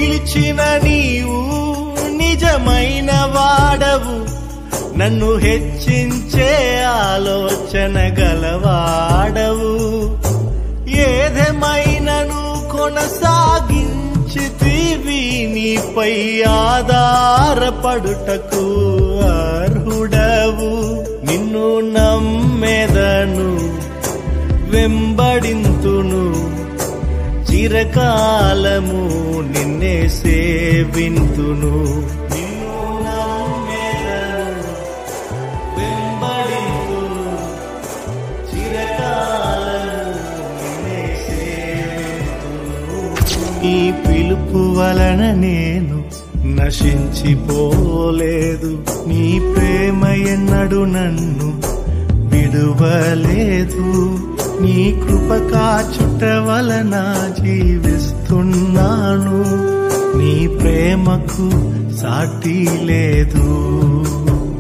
పిలిచిన నీవు నిజమైన వాడవు, నన్ను హెచ్చించే ఆలోచన గలవాడవు. ఏదేమైనను కొనసాగించితివి, నీపై ఆధారపడుటకు అర్హుడవు. నిన్ను నమ్మెదను, వెంబడింతును, చిరకాలము నిన్నే సేవింతును. నిన్ను నమ్మెదను, వెంబడింతును, చిరకాలము నిన్నే సేవింతును. నీ పిలుపు వలన నేను నశించిపోలేదు, నీ ప్రేమ ఎన్నడు నన్ను విడువలేదు. నీ కృప కాచుట వలన జీవిస్తున్నాను, నీ ప్రేమకు సాటి లేదు.